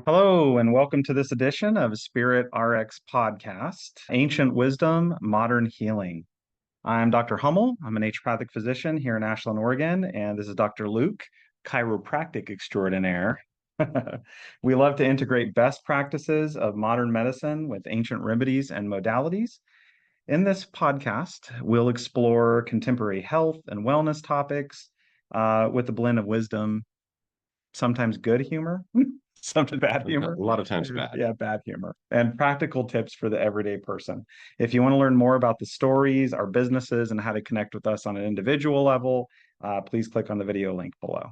Hello, and welcome to this edition of Spirit RX Podcast, Ancient Wisdom, Modern Healing. I'm Dr. Hummel. I'm a naturopathic physician here in Ashland, Oregon, and this is Dr. Luke, chiropractic extraordinaire. We love to integrate best practices of modern medicine with ancient remedies and modalities. In this podcast, we'll explore contemporary health and wellness topics with a blend of wisdom, sometimes good humor, sometimes bad humor. A lot of times bad. Yeah, bad humor. And practical tips for the everyday person. If you want to learn more about the stories, our businesses, and how to connect with us on an individual level, please click on the video link below.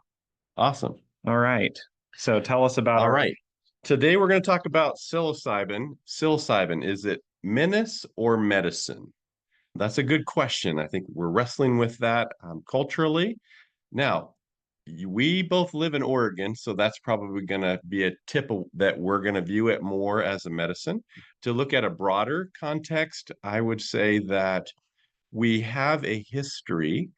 Awesome. All right. So tell us about All right. Today we're going to talk about psilocybin. Psilocybin, is it menace or medicine? That's a good question. I think we're wrestling with that culturally. Now, we both live in Oregon, so that's probably going to be a tip that we're going to view it more as a medicine. To look at a broader context, I would say that we have a history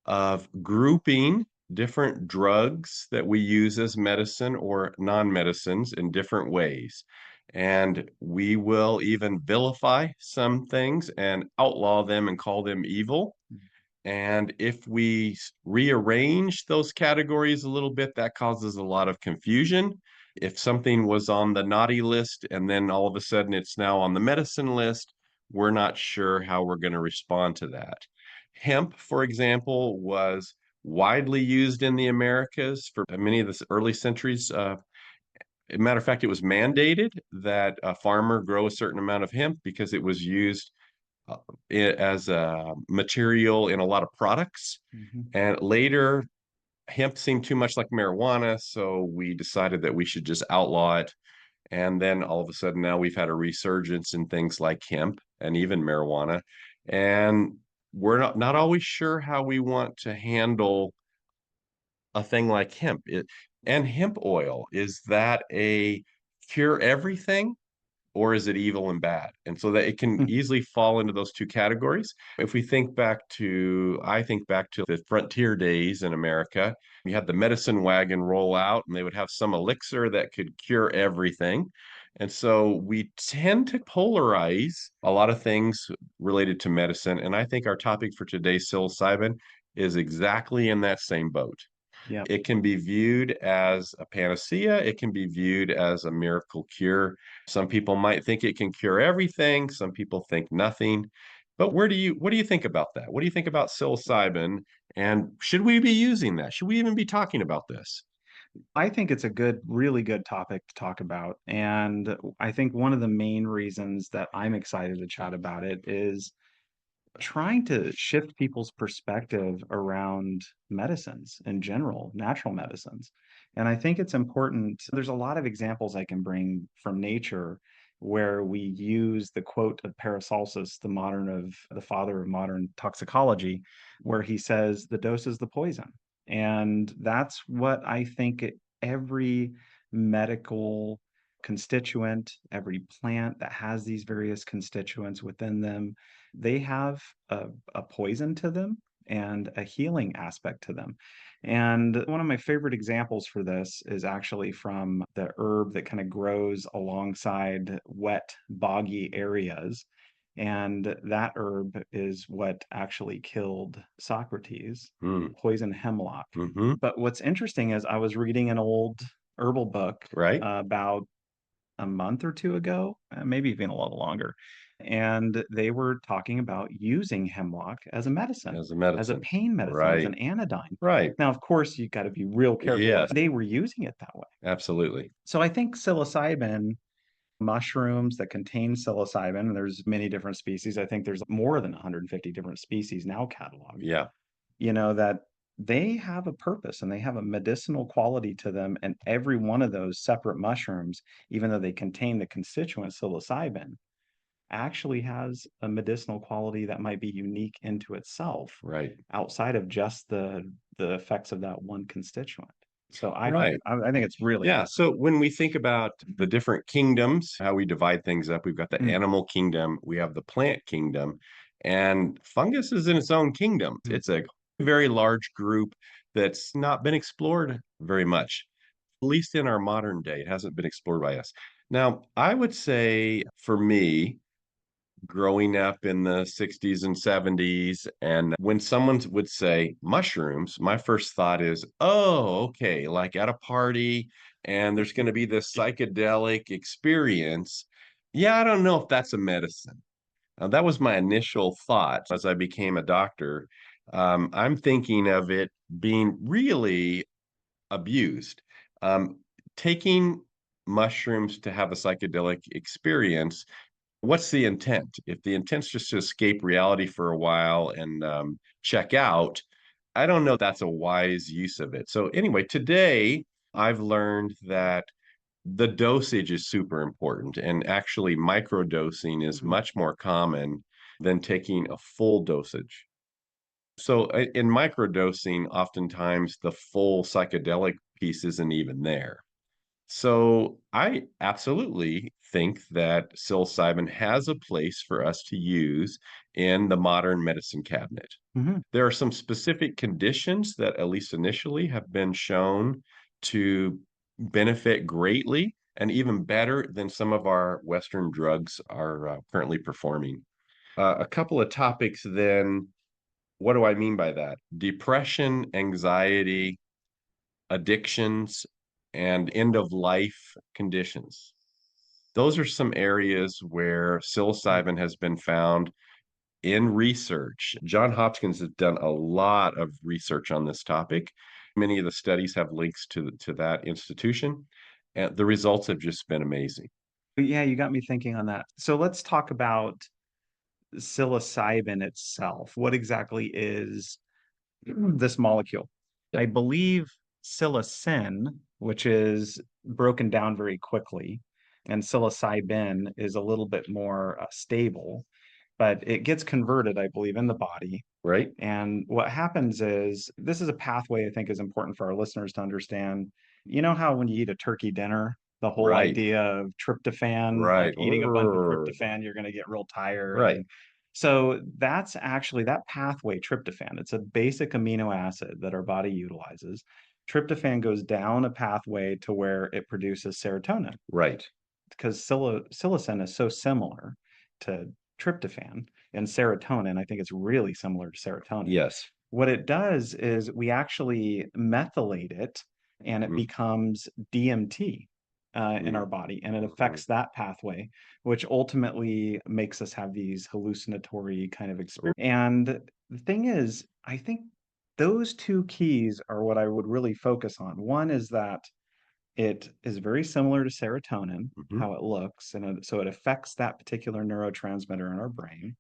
of grouping different drugs that we use as medicine or non-medicines in different ways. And we will even vilify some things and outlaw them and call them evil. And if we rearrange those categories a little bit, that causes a lot of confusion. If something was on the naughty list and then all of a sudden it's now on the medicine list, we're not sure how we're going to respond to that. Hemp, for example, was widely used in the Americas for many of the early centuries. As a matter of fact, it was mandated that a farmer grow a certain amount of hemp because it was used uh, as a material in a lot of products. Mm-hmm. And later, hemp seemed too much like marijuana, so we decided that we should just outlaw it. And then all of a sudden, now we've had a resurgence in things like hemp and even marijuana. And we're not always sure how we want to handle a thing like hemp. And hemp oil, is that a cure everything? Or is it evil and bad? And so that it can easily fall into those two categories. If we I think back to the frontier days in America, you had the medicine wagon roll out and they would have some elixir that could cure everything. And so we tend to polarize a lot of things related to medicine. And I think our topic for today's psilocybin is exactly in that same boat. Yeah. It can be viewed as a panacea. It can be viewed as a miracle cure. Some people might think it can cure everything. Some people think nothing. But what do you think about that? What do you think about psilocybin? And should we be using that? Should we even be talking about this? I think it's a really good topic to talk about. And I think one of the main reasons that I'm excited to chat about it is trying to shift people's perspective around medicines in general, natural medicines. And I think it's important. There's a lot of examples I can bring from nature where we use the quote of Paracelsus, the father of modern toxicology, where he says the dose is the poison. And that's what I think every medical constituent, every plant that has these various constituents within them, they have a poison to them and a healing aspect to them. And one of my favorite examples for this is actually from the herb that kind of grows alongside wet, boggy areas. And that herb is what actually killed Socrates, poison hemlock. Mm-hmm. But what's interesting is I was reading an old herbal book Right? about a month or two ago, maybe even a little longer. And they were talking about using hemlock as a medicine, As a as a medicine. pain medicine, as Right. an anodyne. Right. Now, of course, you got to be real careful. Yes, They were using it that way. absolutely. So I think psilocybin, mushrooms that contain psilocybin, and there's many different species. I think there's more than 150 different species now cataloged. Yeah. That they have a purpose and they have a medicinal quality to them. And every one of those separate mushrooms, even though they contain the constituent psilocybin, actually has a medicinal quality that might be unique into itself, Right. outside of just the effects of that one constituent. So Right. I think it's really Yeah. So when we think about the different kingdoms, how we divide things up, we've got the Mm, animal kingdom, we have the plant kingdom, and fungus is in its own kingdom. mm, It's a very large group that's not been explored very much. at least in our modern day. It hasn't been explored by us. Now, I would say for me, growing up in the 60s and 70s, and when someone would say mushrooms, my first thought is, oh, okay, like at a party, and there's going to be this psychedelic experience. Yeah, I don't know if that's a medicine. That was my initial thought as I became a doctor. I'm thinking of it being really abused. Um, Taking mushrooms to have a psychedelic experience, what's the intent? If the intent's just to escape reality for a while and check out, I don't know that's a wise use of it. So, anyway, today I've learned that the dosage is super important. And actually, microdosing is Mhm. much more common than taking a full dosage. So, in microdosing, oftentimes the full psychedelic piece isn't even there. So I absolutely think that psilocybin has a place for us to use in the modern medicine cabinet. Mhm. There are some specific conditions that, at least initially, have been shown to benefit greatly and even better than some of our Western drugs are currently performing. A couple of topics then. What do I mean by that? Depression, anxiety, addictions, and end of life conditions. Those are some areas where psilocybin has been found in research. John Hopkins has done a lot of research on this topic. Many of the studies have links to that institution, and the results have just been amazing. Yeah, you got me thinking on that. So let's talk about psilocybin itself. What exactly is this molecule? Yeah. I believe psilocin, which is broken down very quickly, and psilocybin is a little bit more stable, but it gets converted, I believe, in the body. Right? And what happens is this is a pathway I think is important for our listeners to understand. You know how when you eat a turkey dinner, the whole Right. idea of tryptophan, like Right. eating a bunch of tryptophan, you're going to get real tired. Right. And so that's actually that pathway, tryptophan. It's a basic amino acid that our body utilizes. Tryptophan goes down a pathway to where it produces serotonin Right. because psilocin is so similar to tryptophan and serotonin. I think it's really similar to serotonin. Yes. What it does is we actually methylate it and it Mm, becomes DMT in mm, our body and it mhm. affects that pathway, which ultimately makes us have these hallucinatory kind of experience. And the thing is, I think those two keys are what I would really focus on. One is that it is very similar to serotonin, Mhm. how it looks, and so it affects that particular neurotransmitter in our brain.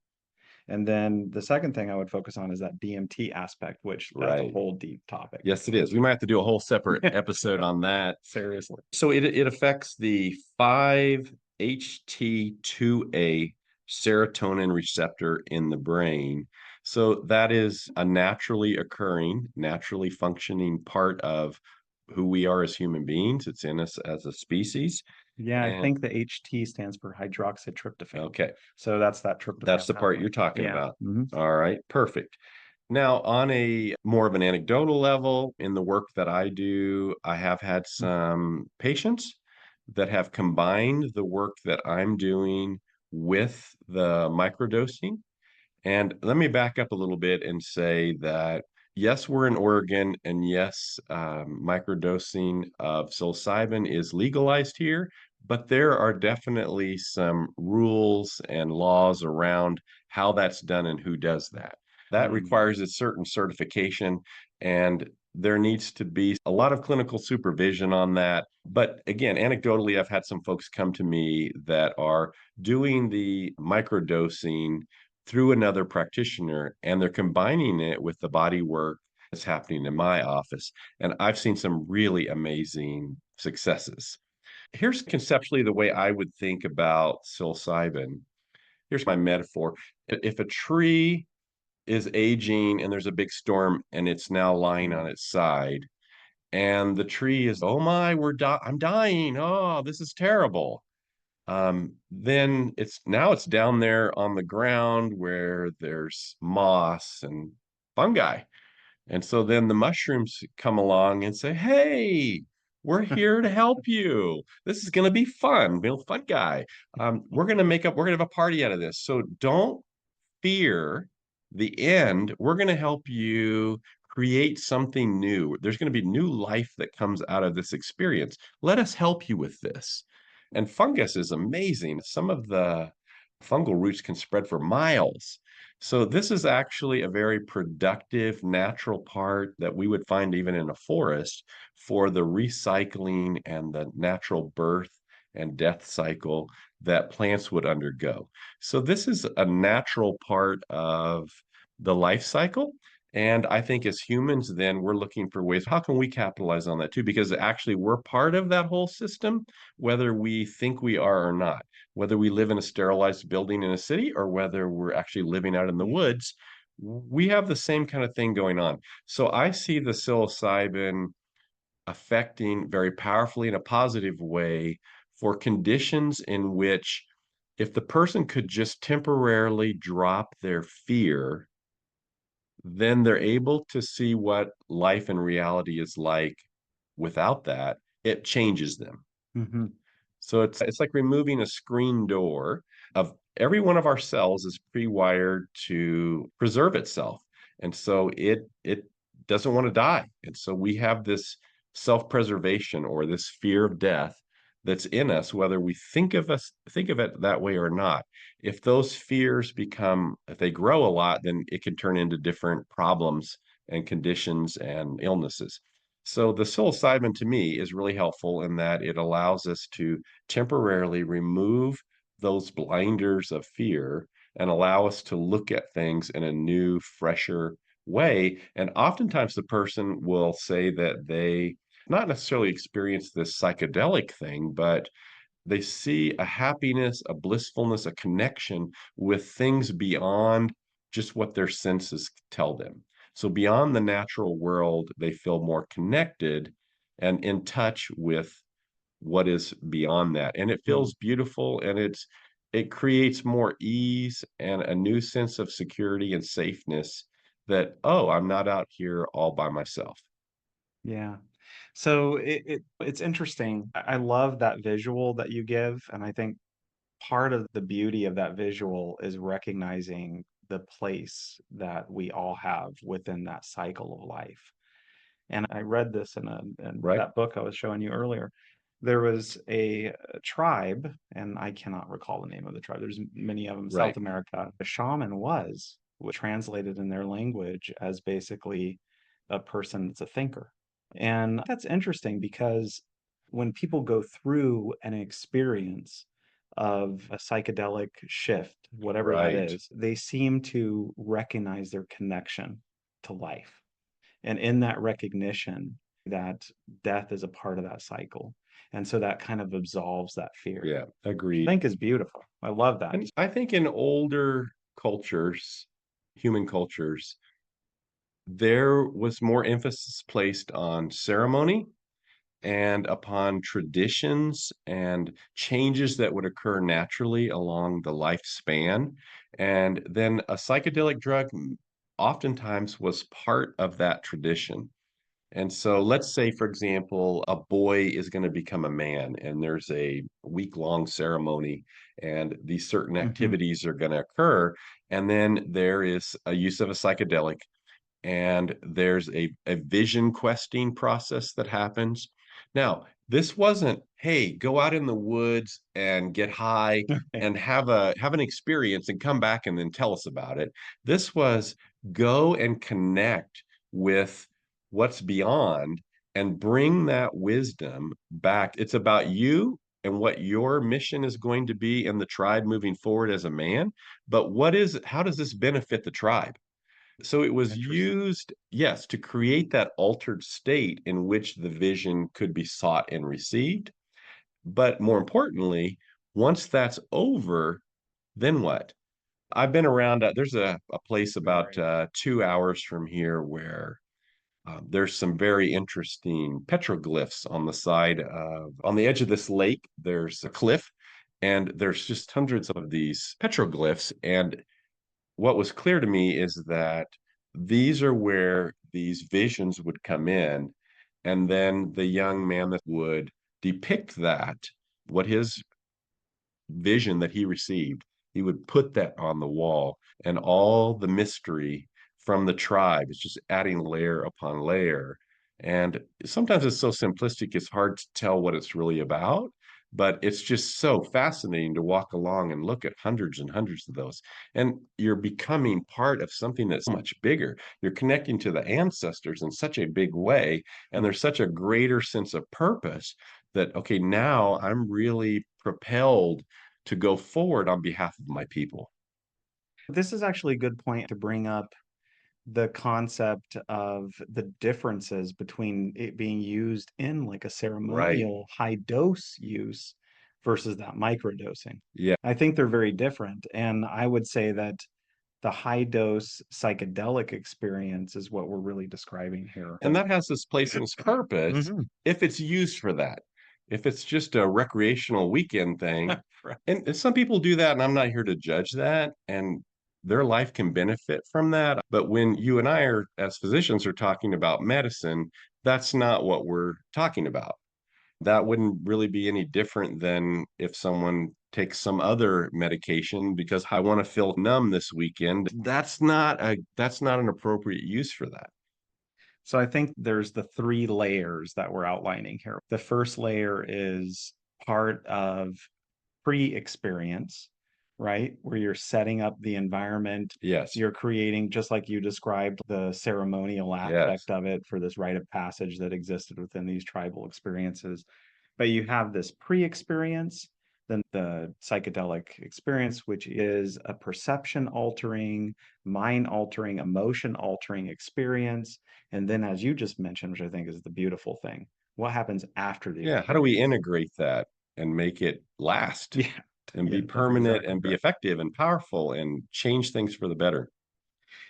And then the second thing I would focus on is that DMT aspect, which that's a Right. whole deep topic. Yes, it is. We might have to do a whole separate episode on that. Seriously. So it affects the 5-HT2A serotonin receptor in the brain. So that is a naturally occurring, naturally functioning part of who we are as human beings. It's in us as a species. Yeah, I And think the HT stands for hydroxytryptophan. okay, So that's that that's tryptophan the part pathway. you're talking Yeah. about. Hmm. All right, perfect. Now, on a more of an anecdotal level, in the work that I do, I have had some patients that have combined the work that I'm doing with the microdosing. And let me back up a little bit and say that yes, we're in Oregon, and yes, microdosing of psilocybin is legalized here, but there are definitely some rules and laws around how that's done and who does that. That Mm. requires a certain certification, and there needs to be a lot of clinical supervision on that. But again, anecdotally, I've had some folks come to me that are doing the microdosing through another practitioner, and they're combining it with the body work that's happening in my office. And I've seen some really amazing successes. Here's conceptually the way I would think about psilocybin. Here's my metaphor. If a tree is aging and there's a big storm and it's now lying on Mm. its side, and the tree is, oh my, I'm dying. Oh, this is terrible. Then it's down there on the ground where there's moss and fungi. And so then the mushrooms come along and say, hey, We're here to help you. This is going to be fun. Fun guy. We're going to have a party out of this. So don't fear the end. We're going to help you create something new. There's going to be new life that comes out of this experience. Let us help you with this. And fungus is amazing. Some of the fungal roots can spread for miles. So this is actually a very productive natural part that we would find even in a forest for the recycling and the natural birth and death cycle that plants would undergo. So this is a natural part of the life cycle. And I think as humans, then we're looking for ways, how can we capitalize on that too? Because actually we're part of that whole system, whether we think we are or not, whether we live in a sterilized building in a city or whether we're actually living out in the woods, we have the same kind of thing going on. So I see the psilocybin affecting very powerfully in a positive way for conditions in which if the person could just temporarily drop their fear, then they're able to see what life and reality is like without that. It changes them. Hmm. So it's like removing a screen door of every one of our cells is pre-wired to preserve itself. And so it doesn't want to die. And so we have this self-preservation or this fear of death that's in us, whether we think of it that way or not. If those fears become, if they grow a lot, then it can turn into different problems and conditions and illnesses. So the psilocybin to me is really helpful in that it allows us to temporarily remove those blinders of fear and allow us to look at things in a new, fresher way. And oftentimes the person will say that they not necessarily experience this psychedelic thing, but they see a happiness, a blissfulness, a connection with things beyond just what their senses tell them. So beyond the natural world, they feel more connected and in touch with what is beyond that. And it feels beautiful and it creates more ease and a new sense of security and safeness that, oh, I'm not out here all by myself. Yeah. So it's interesting. I love that visual that you give, and I think part of the beauty of that visual is recognizing the place that we all have within that cycle of life. And I read this in Right? that book I was showing you earlier. There was a tribe, and I cannot recall the name of the tribe. There's many of them, South Right. America. A shaman was translated in their language as basically a person that's a thinker. And that's interesting because when people go through an experience of a psychedelic shift, whatever that Right. is, they seem to recognize their connection to life. And in that recognition, that death is a part of that cycle. And so that kind of absolves that fear, Yeah, which I agreed. think is beautiful. I love that. And I think in older cultures, human cultures, there was more emphasis placed on ceremony and upon traditions and changes that would occur naturally along the lifespan. And then a psychedelic drug oftentimes was part of that tradition. And so let's say, for example, a boy is going to become a man, and there's a week-long ceremony, and these certain Hmm. activities are going to occur. And then there is a use of a psychedelic and there's a vision questing process that happens. Now, this wasn't, hey, go out in the woods and get high Okay. and have an experience and come back and then tell us about it. This was go and connect with what's beyond and bring that wisdom back. It's about you and what your mission is going to be in the tribe moving forward as a man, but how does this benefit the tribe? So it was Interesting. used, yes, to create that altered state in which the vision could be sought and received. But more importantly, once that's over, then what? I've been around, there's a place about Right. 2 hours from here where there's some very interesting petroglyphs on the side of, on the edge of this lake, there's a cliff, and there's just hundreds of these petroglyphs. And what was clear to me is that these are where these visions would come in. And then the young man that would depict that, what his vision that he received, he would put that on the wall, and all the mystery from the tribe is just adding layer upon layer. And sometimes it's so simplistic, it's hard to tell what it's really about, but it's just so fascinating to walk along and look at hundreds and hundreds of those. And you're becoming part of something that's much bigger. You're connecting to the ancestors in such a big way, and there's such a greater sense of purpose that, okay, now I'm really propelled to go forward on behalf of my people. This is actually a good point to bring up the concept of the differences between it being used in like a Right. ceremonial high dose use versus that microdosing. Yeah. I think they're very different. And I would say that the high dose psychedelic experience is what we're really describing here. And that has its place and its purpose Mhm. if it's used for that. If it's just a recreational weekend thing, Right. and some people do that, and I'm not here to judge that, and their life can benefit from that. But when you and I are, as physicians, are talking about medicine, that's not what we're talking about. That wouldn't really be any different than if someone takes some other medication because I want to feel numb this weekend. That's not an appropriate use for that. So I think there's the three layers that we're outlining here. The first layer is part of pre-experience, right? Where you're setting up the environment, Yes. you're creating, just like you described, the ceremonial Yes. aspect of it for this rite of passage that existed within these tribal experiences. But you have this pre-experience, then the psychedelic experience, which is a perception altering, mind altering, emotion altering experience. And then, as you just mentioned, which I think is the beautiful thing, what happens after the Yeah. How do we experience? integrate that and make it last Yeah, and yeah, be that's permanent exactly and be correct. effective and powerful and change things for the better?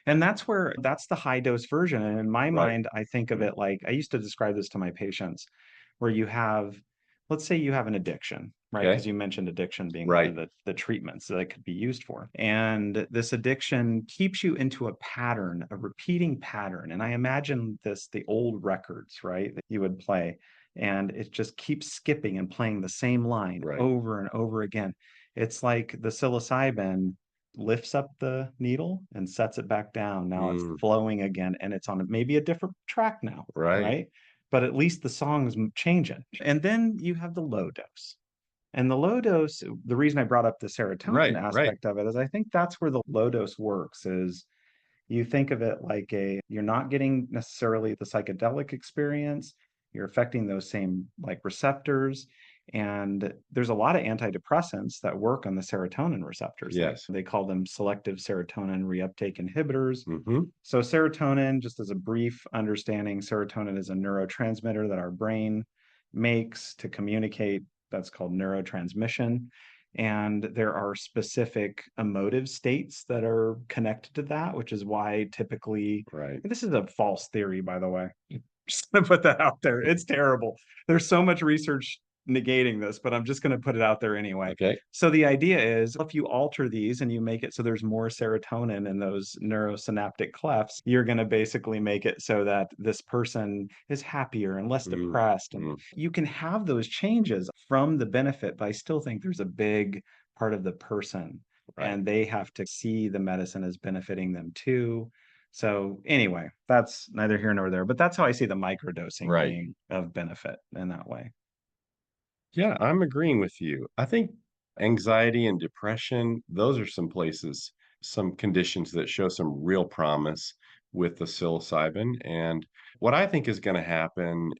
And that's the high dose version. And in my Right. mind, I think of it like I used to describe this to my patients, where you have, let's say you have an addiction, right? Okay. Because you mentioned addiction being one Right. of the treatments that it could be used for. And this addiction keeps you into a pattern, a repeating pattern. And I imagine this, the old records, right, that you would play. And it just keeps skipping and playing the same line Right. over and over again. It's like the psilocybin lifts up the needle and sets it back down. Now it's Mm, flowing again and it's on maybe a different track now, right. right? But at least the song's changing. And then you have the low dose. And the low dose, the reason I brought up the serotonin Right. Right. aspect of it is I think that's where the low dose works is you think of it like you're not getting necessarily the psychedelic experience, you're affecting those same like receptors. And there's a lot of antidepressants that work on the serotonin receptors. Like Yes. they call them selective serotonin reuptake inhibitors. Hmm. So serotonin, just as a brief understanding, serotonin is a neurotransmitter that our brain makes to communicate. That's called neurotransmission. And there are specific emotive states that are connected to that, which is why typically, Right. this is a false theory, by the way. Just gonna put that out there. It's terrible. There's so much research negating this, but I'm just gonna put it out there anyway. Okay. So the idea is if you alter these and you make it so there's more serotonin in those neurosynaptic clefts, you're going to basically make it so that this person is happier and less Mm, depressed. And mm, you can have those changes from the benefit, but I still think there's a big part of the person right. and they have to see the medicine as benefiting them too. So anyway, that's neither here nor there, but that's how I see the microdosing Right. being of benefit in that way. Yeah, I'm agreeing with you. I think anxiety and depression, those are some places, some conditions that show some real promise with the psilocybin. And what I think is going to happen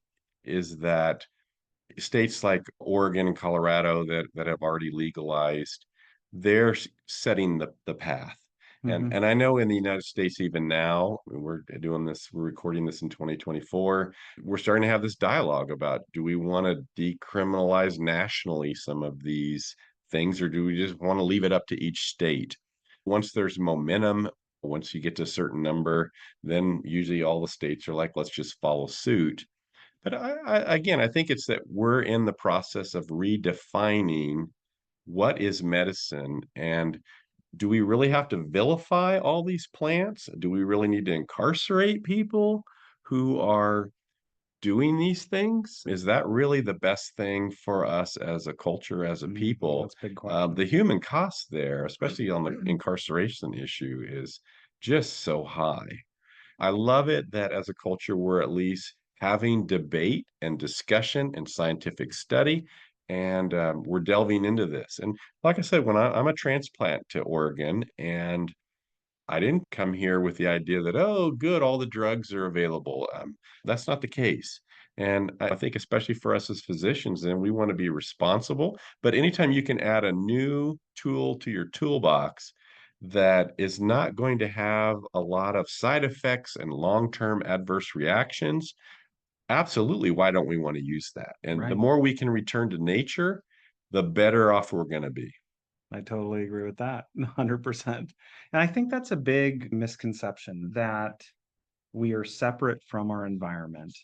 is that states like Oregon and Colorado that have already legalized, they're setting the path. And Hmm. I know in the United States, even now, we're recording this in 2024, we're starting to have this dialogue about, do we want to decriminalize nationally some of these things, or do we just want to leave it up to each state? Once there's momentum, once you get to a certain number, then usually all the states are like, let's just follow suit. But again, I think it's that we're in the process of redefining what is medicine, and do we really have to vilify all these plants? Do we really need to incarcerate people who are doing these things? Is that really the best thing for us as a culture, as a people? That's a big question. The human cost there, especially on the incarceration issue, is just so high. I love it that as a culture, we're at least having debate and discussion and scientific study, and we're delving into this. And like I said, when I'm a transplant to Oregon, and I didn't come here with the idea that, oh, good, all the drugs are available. That's not the case. And I think, especially for us as physicians, then we want to be responsible. But anytime you can add a new tool to your toolbox that is not going to have a lot of side effects and long term adverse reactions, absolutely, why don't we want to use that? And the Right. more we can return to nature, the better off we're going to be. I totally agree with that. 100%. And I think that's a big misconception that we are separate from our environment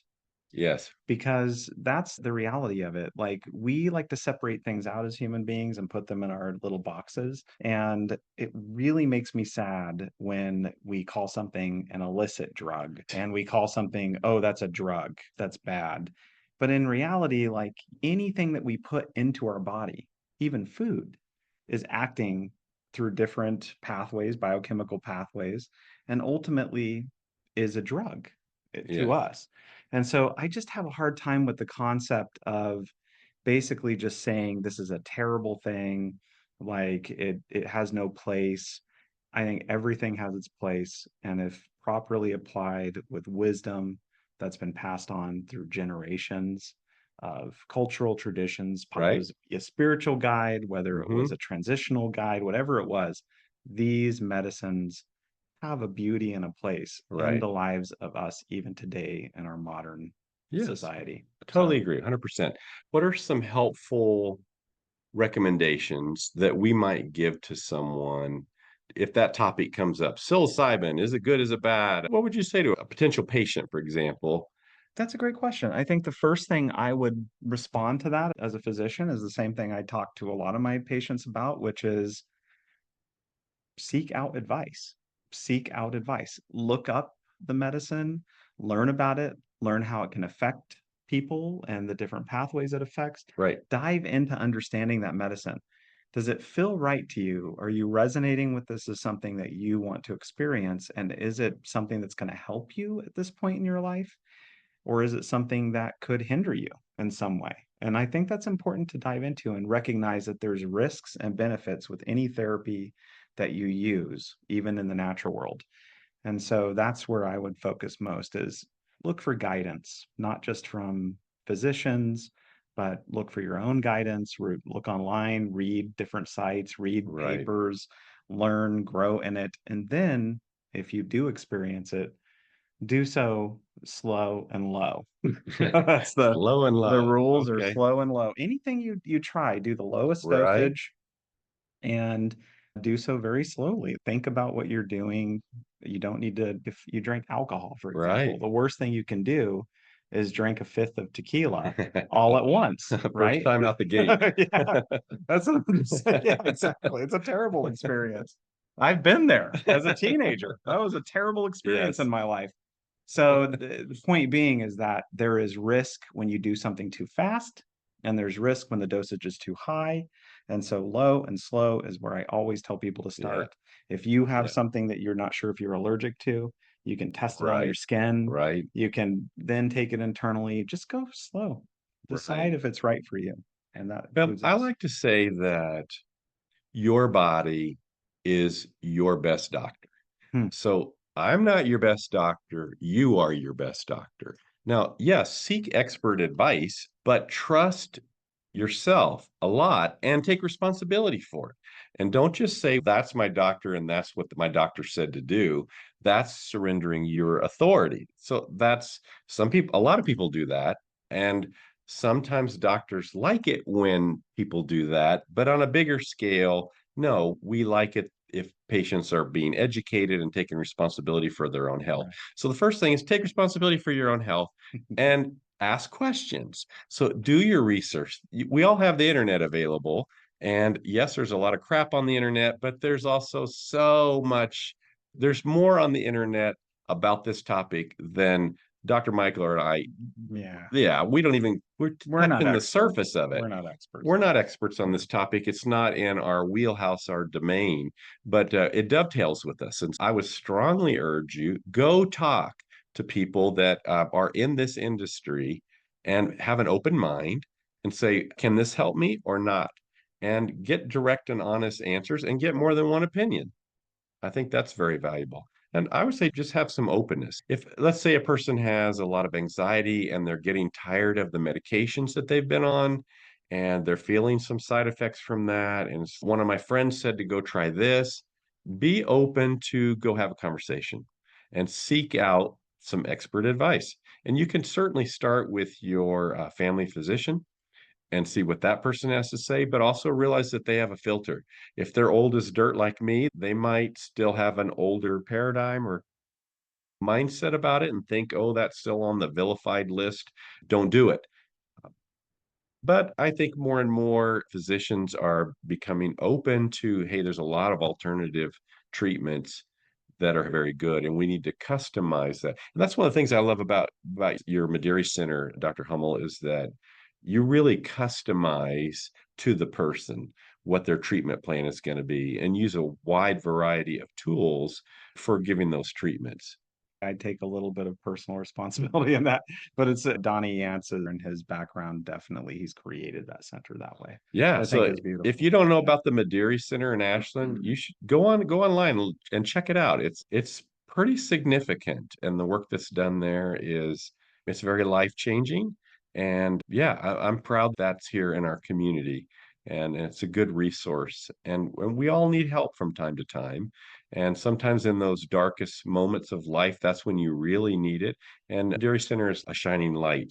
Yes. because that's the reality of it. Like, we like to separate things out as human beings and put them in our little boxes. And it really makes me sad when we call something an illicit drug and we call something, oh, that's a drug, that's bad. But in reality, like anything that we put into our body, even food, is acting through different pathways, biochemical pathways, and ultimately is a drug to Yes. us. And so I just have a hard time with the concept of basically just saying this is a terrible thing, like it has no place. I think everything has its place, and if properly applied with wisdom that's been passed on through generations of cultural traditions, it Right. was a spiritual guide, whether it was Hmm. a transitional guide, whatever it was, these medicines have a beauty and a place in Right. the lives of us even today in our modern Yes. society. I totally So agree, 100%. What are some helpful recommendations that we might give to someone if that topic comes up? Psilocybin, is it good? Is it bad? What would you say to a potential patient, for example? that's a great question. I think the first thing I would respond to that as a physician is the same thing I talk to a lot of my patients about, which is seek out advice. Seek out advice. Look up the medicine, learn about it, learn how it can affect people and the different pathways it affects. Right. Dive into understanding that medicine. Does it feel right to you? Are you resonating with this as something that you want to experience? And is it something that's going to help you at this point in your life? Or is it something that could hinder you in some way? And I think that's important to dive into and recognize that there's risks and benefits with any therapy that you use, even in the natural world. And so that's where I would focus most is look for guidance, not just from physicians, but look for your own guidance, look online, read different sites, read Right. papers, learn, grow in it. And then if you do experience it, do so slow and low. That's Slow and the low. rules are Okay. slow and low. Anything you try, do the lowest Right. dosage and do so very slowly. Think about what you're doing. You don't need to, if you drink alcohol, for example, Right. the worst thing you can do is drink a fifth of tequila all at once, First right? time out the gate. Yeah, that's what I'm saying. Yeah, exactly. It's a terrible experience. I've been there as a teenager. That was a terrible experience in Yes. my life. So the point being is that there is risk when you do something too fast, and there's risk when the dosage is too high. And so low and slow is where I always tell people to Yeah. start. If you have Yeah. something that you're not sure if you're allergic to, you can test it on your Right. skin. Right. You can then take it internally. Just go slow. Right. Decide if it's right for you. And that Well, includes I us. like to say that your body is your best doctor. Hmm. So I'm not your best doctor. You are your best doctor. Now, yes, seek expert advice, but trust yourself a lot and take responsibility for it. And don't just say, that's my doctor and that's what my doctor said to do. That's surrendering your authority. So that's some people, a lot of people do that. And sometimes doctors like it when people do that. But on a bigger scale, no, we like it if patients are being educated and taking responsibility for their own health. Right. So the first thing is take responsibility for your own health and ask questions. So do your research. We all have the internet available. And yes, there's a lot of crap on the internet, but there's also so much, there's more on the internet about this topic than Dr. Michael and I, Yeah. yeah, we don't even, we're We're not touching the experts. surface of it. We're not experts We're on not it. experts on this topic. It's not in our wheelhouse, our domain, but it dovetails with us. And I would strongly urge you go talk to people that are in this industry and have an open mind and say, can this help me or not? And get direct and honest answers and get more than one opinion. I think that's very valuable. And I would say just have some openness. If, let's say, a person has a lot of anxiety and they're getting tired of the medications that they've been on and they're feeling some side effects from that, and one of my friends said to go try this, be open to go have a conversation and seek out some expert advice. And you can certainly start with your family physician and see what that person has to say, but also realize that they have a filter. If they're old as dirt like me, they might still have an older paradigm or mindset about it and think, oh, that's still on the vilified list. Don't do it. But I think more and more physicians are becoming open to, hey, there's a lot of alternative treatments that are very good, and we need to customize that. And that's one of the things I love about your Mederi Center, Dr. Hummel, is that you really customize to the person what their treatment plan is going to be and use a wide variety of tools for giving those treatments. I take a little bit of personal responsibility in that, but it's Donnie Yancey and his background. Definitely, he's created that center that way, Yeah, which I think so is if beautiful. you don't know Yeah. about the Mederi Center in Ashland, you should go online and check it out. It's pretty significant, and the work that's done there is it's very life-changing. And yeah, I'm proud that's here in our community, and it's a good resource. And we all need help from time to time, and sometimes in those darkest moments of life, that's when you really need it. And Mederi Center is a shining light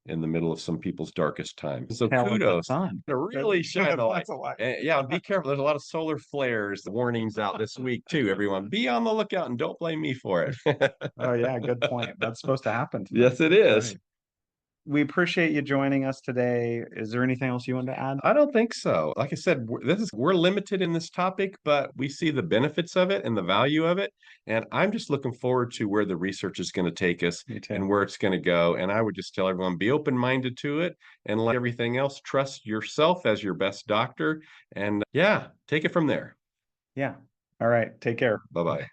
in the middle of some people's darkest times. So Hell of the kudos sun. to really shine the light. That's a lot. Yeah, and be careful. There's a lot of solar flares, warnings out this week too, everyone. Be on the lookout and don't blame me for it. Oh yeah, good point. That's supposed to happen tonight. Yes, it That's is. right. We appreciate you joining us today. Is there anything else you want to add? I don't think so. Like I said, we're limited in this topic, but we see the benefits of it and the value of it. And I'm just looking forward to where the research is going to take us Me and too. where it's going to go. And I would just tell everyone, be open-minded to it, and like everything else, trust yourself as your best doctor. And yeah, take it from there. Yeah. All right. Take care. Bye-bye.